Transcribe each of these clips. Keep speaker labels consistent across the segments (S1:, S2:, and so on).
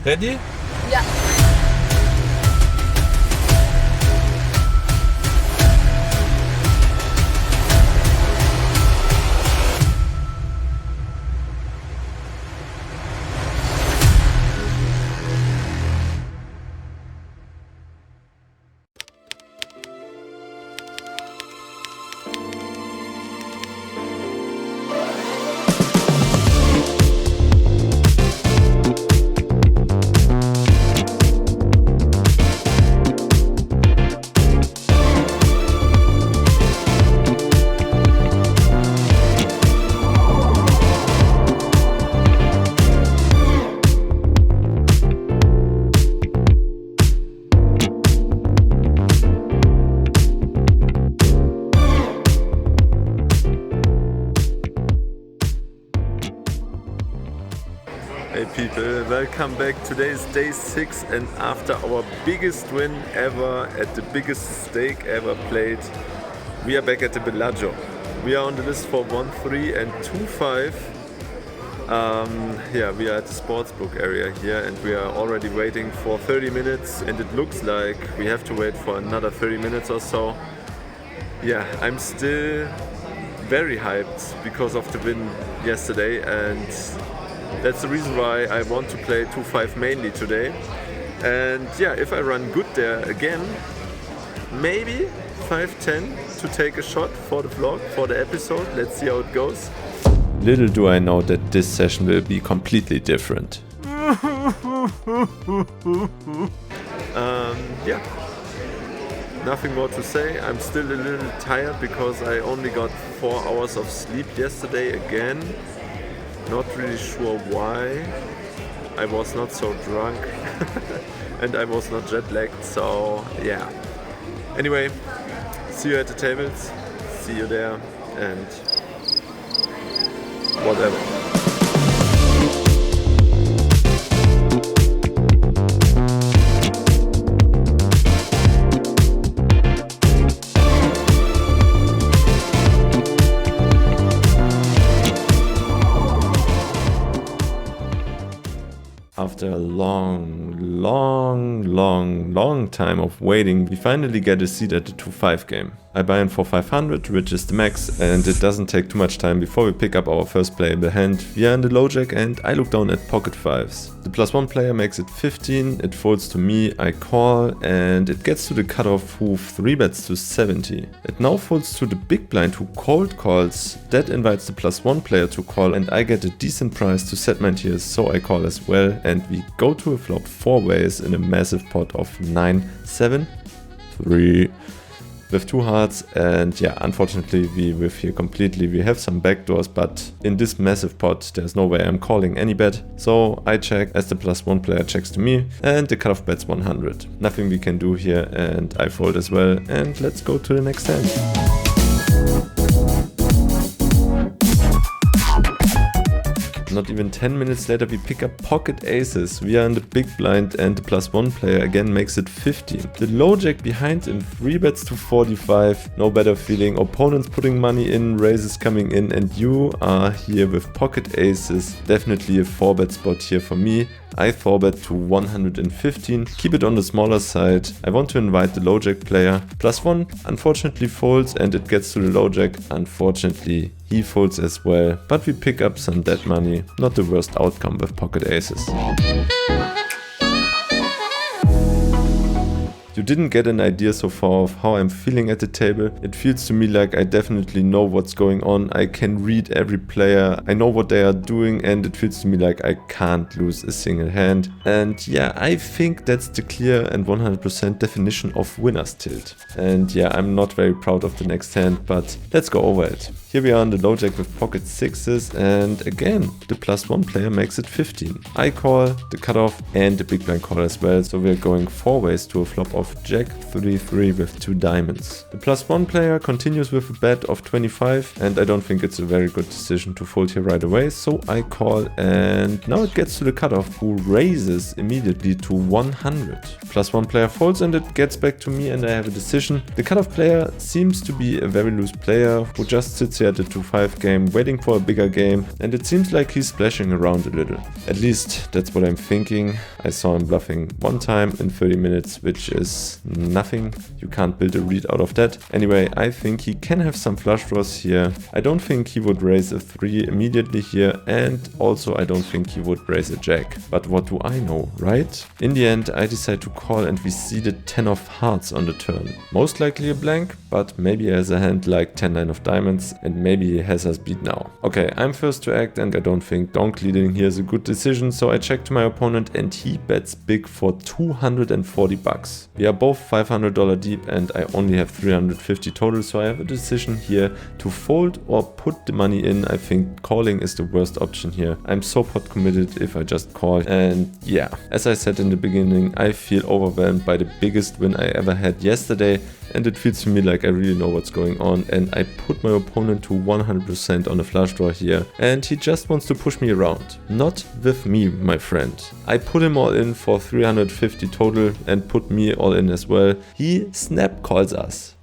S1: Ready?
S2: Ja.
S3: Hey people, welcome back. Today is day 6 and after our biggest win ever at the biggest stake ever played, we are back at the Bellagio. We are on the list for 1-3 and 2-5. We are at the sportsbook area here and we are already waiting for 30 minutes and it looks like we have to wait for another 30 minutes or so. Yeah, I'm still very hyped because of the win yesterday and that's the reason why I want to play 2-5 mainly today. And yeah, if I run good there again, maybe 5-10 to take a shot for the vlog, for the episode. Let's see how it goes.
S4: Little do I know that this session will be completely different.
S3: Yeah, nothing more to say. I'm still a little tired because I only got 4 hours of sleep yesterday again. Not really sure why. I was not so drunk and I was not jet lagged, so yeah. Anyway, see you at the tables, see you there and whatever.
S4: After a long time of waiting, we finally get a seat at the 2-5 game. I buy in for 500, which is the max, and it doesn't take too much time before we pick up our first playable hand. We are in the low jack and I look down at pocket 5s. The +1 player makes it 15, it folds to me, I call, and it gets to the cutoff who 3-bets to 70. It now folds to the big blind who cold calls, that invites the +1 player to call and I get a decent price to set my tiers, so I call as well and we go to a flop 4 ways in a massive pot of 9-7-3. With 2 hearts, and yeah, unfortunately we whiff here completely. We have some backdoors, but in this massive pot there's no way I'm calling any bet. So I check as the +1 player checks to me and the cutoff bets 100. Nothing we can do here and I fold as well, and let's go to the next hand. Not even 10 minutes later we pick up pocket aces. We are in the big blind and the +1 player again makes it 15. The low jack behind in 3-bets to 45. No better feeling. Opponents putting money in, raises coming in, and you are here with pocket aces. Definitely a 4-bet spot here for me. I 4-bet to 115. Keep it on the smaller side. I want to invite the low jack player. +1 unfortunately folds and it gets to the low jack. Unfortunately he folds as well, but we pick up some dead money. Not the worst outcome with pocket aces. You didn't get an idea so far of how I'm feeling at the table. It feels to me like I definitely know what's going on. I can read every player. I know what they are doing and it feels to me like I can't lose a single hand. And yeah, I think that's the clear and 100% definition of winner's tilt. And yeah, I'm not very proud of the next hand, but let's go over it. Here we are on the low jack with pocket 6s and again, the +1 player makes it 15. I call, the cutoff and the big blind call as well, so we're going 4 ways to a flop of jack 3-3 with 2 diamonds. The +1 player continues with a bet of 25 and I don't think it's a very good decision to fold here right away, so I call and now it gets to the cutoff who raises immediately to 100. +1 player folds and it gets back to me and I have a decision. The cutoff player seems to be a very loose player who just sits sits here at the 2-5 game, waiting for a bigger game, and it seems like he's splashing around a little. At least that's what I'm thinking. I saw him bluffing one time in 30 minutes, which is nothing. You can't build a read out of that. Anyway, I think he can have some flush draws here. I don't think he would raise a 3 immediately here, and also I don't think he would raise a jack. But what do I know, right? In the end, I decide to call and we see the 10 of hearts on the turn. Most likely a blank, but maybe he has a hand like 10-9 of diamonds and maybe he has us beat now. Okay, I'm first to act and I don't think donk leading here is a good decision, so I check to my opponent and he bets big for 240 bucks. We are both $500 deep and I only have 350 total, so I have a decision here to fold or put the money in. I think calling is the worst option here. I'm so pot committed if I just call, and yeah, as I said in the beginning, I feel overwhelmed by the biggest win I ever had yesterday, and it feels to me like I really know what's going on, and I put my opponent to 100% on a flush draw here, and he just wants to push me around. Not with me, my friend. I put him all in for 350 total and put me all in as well. He snap calls us.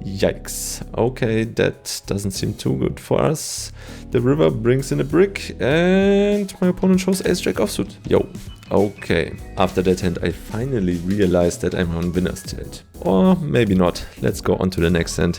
S4: Yikes. Okay, that doesn't seem too good for us. The river brings in a brick and my opponent shows ace jack offsuit. Yo. Okay. After that hand I finally realized that I'm on winner's tilt. Or maybe not. Let's go on to the next hand.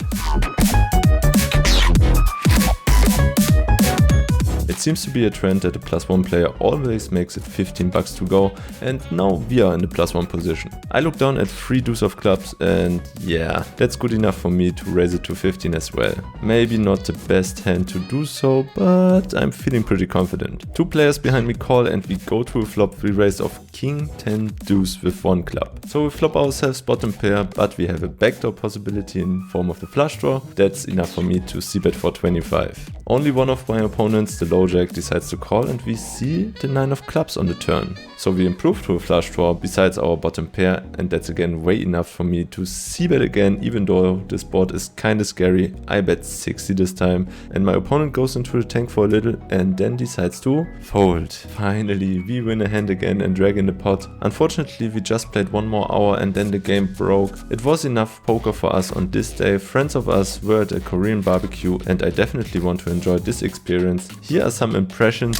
S4: It seems to be a trend that the +1 player always makes it 15 bucks to go, and now we are in the +1 position. I look down at 3 deuce of clubs and yeah, that's good enough for me to raise it to 15 as well. Maybe not the best hand to do so, but I'm feeling pretty confident. 2 players behind me call and we go to a flop 3 raise of king 10 deuce with 1 club. So we flop ourselves bottom pair, but we have a backdoor possibility in form of the flush draw. That's enough for me to c-bet for 25. Only one of my opponents, the low jack, decides to call and we see the 9 of clubs on the turn. So we improve to a flush draw besides our bottom pair, and that's again way enough for me to c-bet again, even though this board is kinda scary. I bet 60 this time and my opponent goes into the tank for a little and then decides to fold. Finally, we win a hand again and drag in the pot. Unfortunately, we just played 1 more hour and then the game broke. It was enough poker for us on this day. Friends of us were at a Korean barbecue and I definitely want to enjoy this experience. Here are some impressions.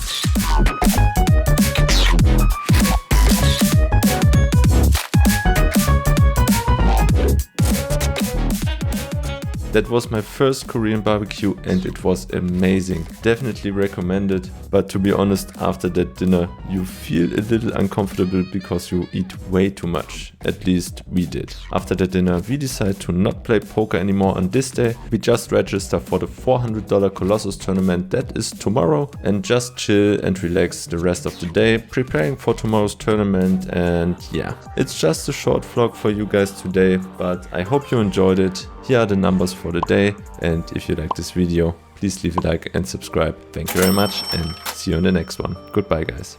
S4: That was my first Korean barbecue and it was amazing. Definitely recommended, but to be honest, after that dinner you feel a little uncomfortable because you eat way too much. At least we did. After that dinner we decide to not play poker anymore on this day. We just register for the $400 Colossus tournament that is tomorrow and just chill and relax the rest of the day, preparing for tomorrow's tournament. And yeah, it's just a short vlog for you guys today, but I hope you enjoyed it. Here are the numbers for the day, and if you like this video, please leave a like and subscribe. Thank you very much and see you in the next one. Goodbye guys.